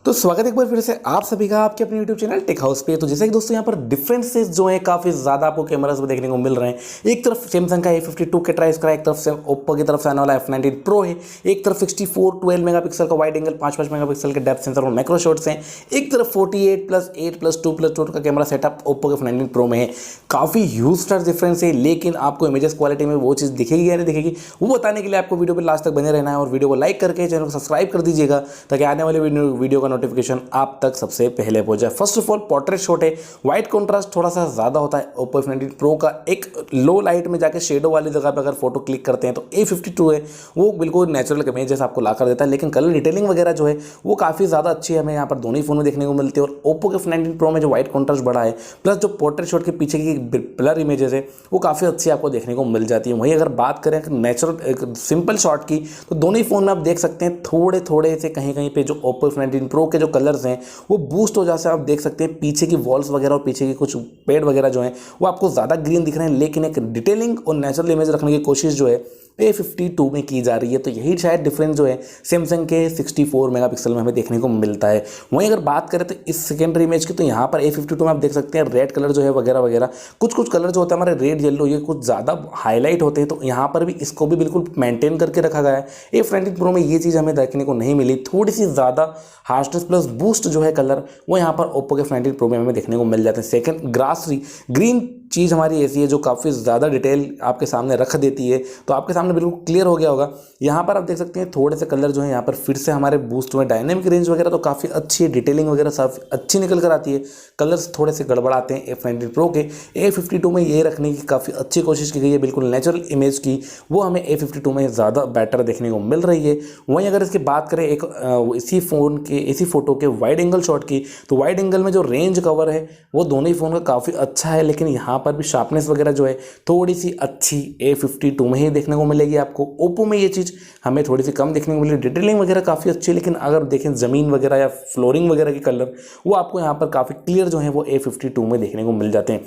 तो स्वागत है एक बार फिर से आप सभी का आपके अपने YouTube चैनल टेक हाउस पे। तो जैसे कि दोस्तों यहाँ पर डिफरेंसेस जो है काफ़ी ज़्यादा आपको कैमरास में देखने को मिल रहे हैं। एक तरफ सैमसंग का A52 के ट्राई इसका, एक तरफ से ओप्पो की तरफ से आने वाला F19 Pro है, एक तरफ 64-12 मेगापिक्सल का वाइड एंगल 5-5 मेगापिक्सल के डेप्थ सेंसर और माइक्रो शॉट्स हैं, एक तरफ 48+8+2+2 का कैमरा सेटअप ओप्पो के F19 Pro में है। काफ़ी ह्यूज स्टार डिफरेंस है, लेकिन आपको इमेजेस क्वालिटी में वो चीज़ दिखेगी या नहीं दिखेगी वो बताने के लिए आपको वीडियो पर लास्ट तक बने रहना है और वीडियो को लाइक करके चैनल को सब्सक्राइब कर दीजिएगा ताकि आने वाले वीडियो का नोटिफिकेशन आप तक सबसे पहले पहुंच जाए। First of all portrait shot है, वाइट कॉन्ट्रास्ट थोड़ा सा ज़्यादा होता है ओप्पो F19 Pro का। एक लो लाइट में जाके शेडो वाली जगह पे अगर फोटो क्लिक करते हैं तो A52 है वो बिल्कुल नेचुरल इमेज जैसा आपको ला कर देता है, लेकिन कलर डिटेलिंग वगैरह जो है वो काफ़ी ज़्यादा अच्छी है, हमें यहाँ पर दोनों ही फोन में देखने को मिलती है। और ओप्पो के F19 Pro में जो वाइट कॉन्ट्रास्ट बड़ा है प्लस जो पोर्ट्रेट शॉट के पीछे की ब्लर इमेजेस है वो काफ़ी अच्छी आपको देखने को मिल जाती है। वहीं अगर बात करें नेचुरल एक सिंपल शॉट की तो दोनों ही फोन में आप देख सकते हैं थोड़े थोड़े से कहीं कहीं पे जो ओप्पो F19 Pro के जो कलर्स हैं वो बूस्ट हो जाते हैं। आप देख सकते हैं पीछे की वॉल्स वगैरह और पीछे की कुछ पेड़ वगैरह जो हैं वो आपको ज़्यादा ग्रीन दिख रहे हैं, लेकिन एक डिटेलिंग और नेचुरल इमेज रखने की कोशिश जो है A52 में की जा रही है। तो यही शायद डिफरेंस जो है सैमसंग के 64 मेगापिक्सल में हमें देखने को मिलता है। वहीं अगर बात करें तो इस सेकेंडरी इमेज की तो यहाँ पर A52 में आप देख सकते हैं रेड कलर जो है वगैरह वगैरह कुछ कलर जो होता है हमारे रेड येलो ये कुछ ज़्यादा हाईलाइट होते हैं, तो यहाँ पर भी इसको भी बिल्कुल मेंटेन करके रखा गया है। F19 Pro में ये चीज़ हमें देखने को नहीं मिली, थोड़ी सी ज़्यादा हार्शनेस प्लस बूस्ट जो है कलर वो यहाँ पर ओप्पो के F19 Pro में हमें देखने को मिल जाते हैं। सेकंड ग्रासरी ग्रीन चीज़ हमारी ऐसी है जो काफ़ी ज़्यादा डिटेल आपके सामने रख देती है, तो आपके सामने बिल्कुल क्लियर हो गया होगा। यहाँ पर आप देख सकते हैं थोड़े से कलर जो है यहाँ पर फिर से हमारे बूस्ट हुए, डायनेमिक रेंज वगैरह तो काफ़ी अच्छी है, डिटेलिंग वगैरह सब अच्छी निकल कर आती है। कलर्स थोड़े से गड़बड़ाते हैं F19 Pro के। A52 में ये रखने की काफ़ी अच्छी कोशिश की गई है, बिल्कुल नेचुरल इमेज की वो हमें A52 में ज़्यादा बेटर देखने को मिल रही है। वहीं अगर इसकी बात करें एक इसी फ़ोन के इसी फोटो के वाइड एंगल शॉट की तो वाइड एंगल में जो रेंज कवर है वो दोनों ही फ़ोन का काफ़ी अच्छा है, लेकिन यहाँ पर भी शार्पनेस वगैरह जो है थोड़ी सी अच्छी A52 में ही देखने को मिलेगी आपको। ओप्पो में ये चीज़ हमें थोड़ी सी कम देखने को मिलेगी। डिटेलिंग वगैरह काफ़ी अच्छी है, लेकिन अगर देखें ज़मीन वगैरह या फ्लोरिंग वगैरह के कलर वो आपको यहाँ पर काफ़ी क्लियर जो है वो A52 में देखने को मिल जाते हैं।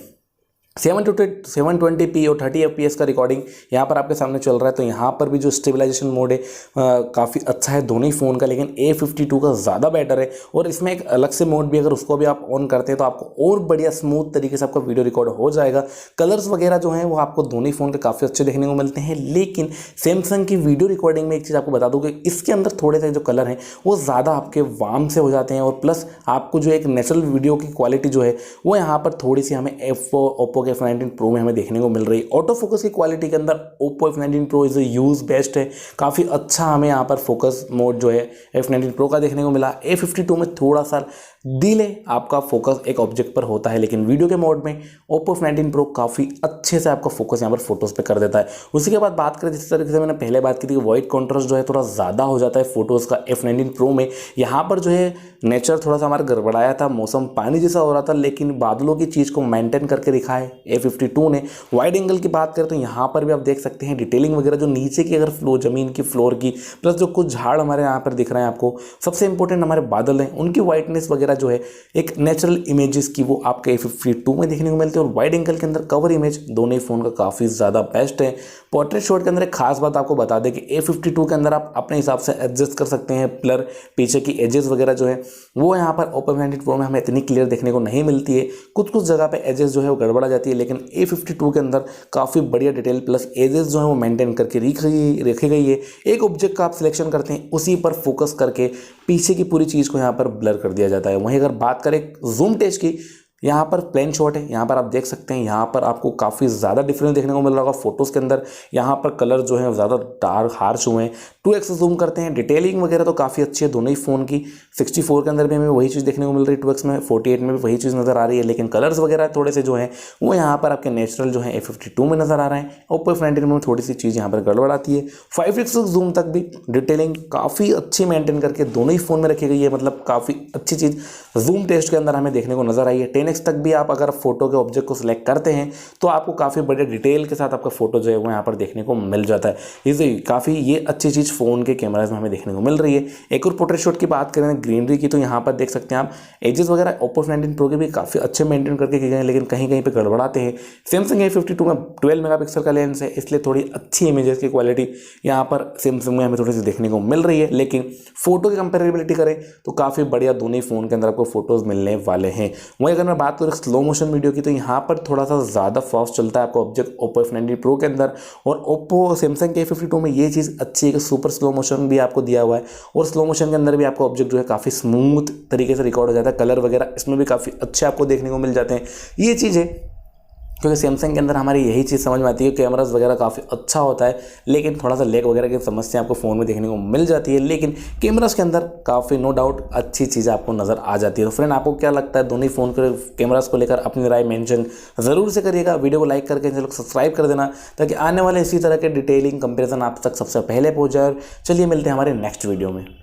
720p और 30 fps का रिकॉर्डिंग यहाँ पर आपके सामने चल रहा है, तो यहाँ पर भी जो स्टेबलाइजेशन मोड है काफ़ी अच्छा है दोनों ही फ़ोन का, लेकिन A52 का ज़्यादा बेटर है। और इसमें एक अलग से मोड भी अगर उसको भी आप ऑन करते हैं तो आपको और बढ़िया स्मूथ तरीके से आपका वीडियो रिकॉर्ड हो जाएगा। कलर्स वगैरह जो हैं वो आपको दोनों ही फ़ोन के काफ़ी अच्छे देखने को मिलते हैं, लेकिन सैमसंग की वीडियो रिकॉर्डिंग में एक चीज़ आपको बता दूँ कि इसके अंदर थोड़े से जो कलर हैं वो ज़्यादा आपके वार्म से हो जाते हैं, और प्लस आपको जो एक नेचुरल वीडियो की क्वालिटी जो है वो यहाँ पर थोड़ी सी हमें ओप्पो के F19 Pro में हमें देखने को मिल रही है। ऑटो फोकस की क्वालिटी के अंदर Oppo F19 Pro is use best है, काफ़ी अच्छा हमें यहाँ पर फोकस मोड जो है F19 Pro का देखने को मिला। A52 में थोड़ा सा डिले आपका फोकस एक ऑब्जेक्ट पर होता है, लेकिन वीडियो के मोड में ओप्पो F19 Pro काफ़ी अच्छे से आपका फोकस यहाँ पर फोटोज़ पे कर देता है। उसी के बाद बात करें जिस तरीके से मैंने पहले बात की थी कि वाइट कॉन्ट्रास्ट जो है थोड़ा ज़्यादा हो जाता है फोटोज़ का F19 Pro में। यहाँ पर जो है नेचर थोड़ा सा हमारा गड़बड़ाया था, मौसम पानी जैसा हो रहा था, लेकिन बादलों की चीज़ को मेंटेन करके दिखा है A52 ने। वाइड एंगल की बात करें तो यहाँ पर भी आप देख सकते हैं डिटेलिंग वगैरह जो नीचे की अगर ज़मीन की फ्लोर की प्लस जो कुछ झाड़ हमारे यहाँ पर दिख रहे हैं आपको, सबसे इंपॉर्टेंट हमारे बादल हैं उनकी वाइटनेस वगैरह जो है एक नेचुरल इमेजेस की वो आपके A52 में देखने को मिलती है। और वाइड एंगल के अंदर कवर इमेज दोनों ही फ़ोन का काफ़ी ज़्यादा बेस्ट है। पोर्ट्रेट शॉट के अंदर एक खास बात आपको बता दें कि A52 के अंदर आप अपने हिसाब से एडजस्ट कर सकते हैं ब्लर, पीछे की एजेस वगैरह जो है वो यहाँ पर ओप्पो F19 Pro में हमें इतनी क्लियर देखने को नहीं मिलती है। कुछ जगह पे एजेस जो है वो गड़बड़ा जाती है, लेकिन A52 के अंदर काफ़ी बढ़िया डिटेल प्लस एजेस जो है वो मेंटेन करके रखी गई है। एक ऑब्जेक्ट का आप सिलेक्शन करते हैं उसी पर फोकस करके पीछे की पूरी चीज़ को यहाँ पर ब्लर कर दिया जाता है। वहीं अगर बात करें जूम टेस्ट की, यहाँ पर प्लेन शॉट है, यहाँ पर आप देख सकते हैं यहाँ पर आपको काफ़ी ज़्यादा डिफरेंस देखने को मिल रहा होगा फोटोज़ के अंदर। यहाँ पर कलर जो है ज़्यादा डार्क हार्श हुए हैं। 2x जूम करते हैं, डिटेलिंग वगैरह तो काफ़ी अच्छी है दोनों ही फ़ोन की। 64 के अंदर भी हमें वही चीज़ देखने को मिल रही है 2x में, 48 में भी वही चीज़ नज़र आ रही है, लेकिन कलर्स वगैरह थोड़े से जो हैं वो यहाँ पर आपके नेचुरल जो है A52 में नज़र आ रहे हैं। ओप्पो F19 में थोड़ी सी चीज़ यहाँ पर गड़बड़ आती है। 5x जूम तक भी डिटेलिंग काफ़ी अच्छी मेंटेन करके दोनों ही फ़ोन में रखी गई है, मतलब काफ़ी अच्छी चीज़ जूम टेस्ट के अंदर हमें देखने को नजर आई है। 10x 10x तक भी आप अगर फोटो के ऑब्जेक्ट को सिलेक्ट करते हैं तो आपको काफ़ी बड़े डिटेल के साथ आपका फोटो जो है वो यहाँ पर देखने को मिल जाता है। इसे काफ़ी ये अच्छी चीज़ फ़ोन के कैमराज में हमें देखने को मिल रही है। एक और पोर्ट्रेट शॉट की बात करें ग्रीनरी की, तो यहाँ पर देख सकते हैं आप एजेस वगैरह Oppo F19 Pro के भी काफ़ी अच्छे मेंटेन करके किए गए हैं, लेकिन कहीं कहीं पे गड़बड़ाते हैं। सैमसंग A52 में 12 मेगापिक्सल का लेंस है, इसलिए थोड़ी अच्छी इमेजेस की क्वालिटी यहाँ पर सैमसंग में हमें थोड़ी सी देखने को मिल रही है। लेकिन फोटो की कंपेरेबिलिटी करें तो काफ़ी बढ़िया दोनों ही फ़ोन के अंदर आपको फोटोज़ मिलने वाले हैं। वहीं अगर मैं बात करूँ स्लो मोशन वीडियो की, तो यहाँ पर थोड़ा सा ज़्यादा फास्ट चलता है आपको ऑब्जेक्ट Oppo F19 Pro के अंदर, और Oppo सैमसंग के A52 में ये चीज़ अच्छी है कि सुपर स्लो मोशन भी आपको दिया हुआ है, और स्लो मोशन के अंदर भी आपको ऑब्जेक्ट जो है काफ़ी स्मूथ तरीके से रिकॉर्ड हो जाता है। कलर वगैरह इसमें भी काफ़ी अच्छे आपको देखने को मिल जाते हैं। ये चीज़ है क्योंकि सैमसंग के अंदर हमारी यही चीज़ समझ में आती है कि कैमरास वगैरह काफ़ी अच्छा होता है, लेकिन थोड़ा सा लैग वगैरह की समस्या आपको फ़ोन में देखने को मिल जाती है। लेकिन कैमरास के अंदर काफ़ी नो डाउट अच्छी चीज़ें आपको नज़र आ जाती है। तो फ्रेंड, आपको क्या लगता है दोनों ही फ़ोन के कैमरास को लेकर अपनी राय मेंशन ज़रूर से करिएगा। वीडियो को लाइक करके चैनल को सब्सक्राइब कर देना, ताकि आने वाले इसी तरह के डिटेलिंग कंपेरिजन आप तक सबसे पहले पहुँच जाए। चलिए मिलते हैं हमारे नेक्स्ट वीडियो में।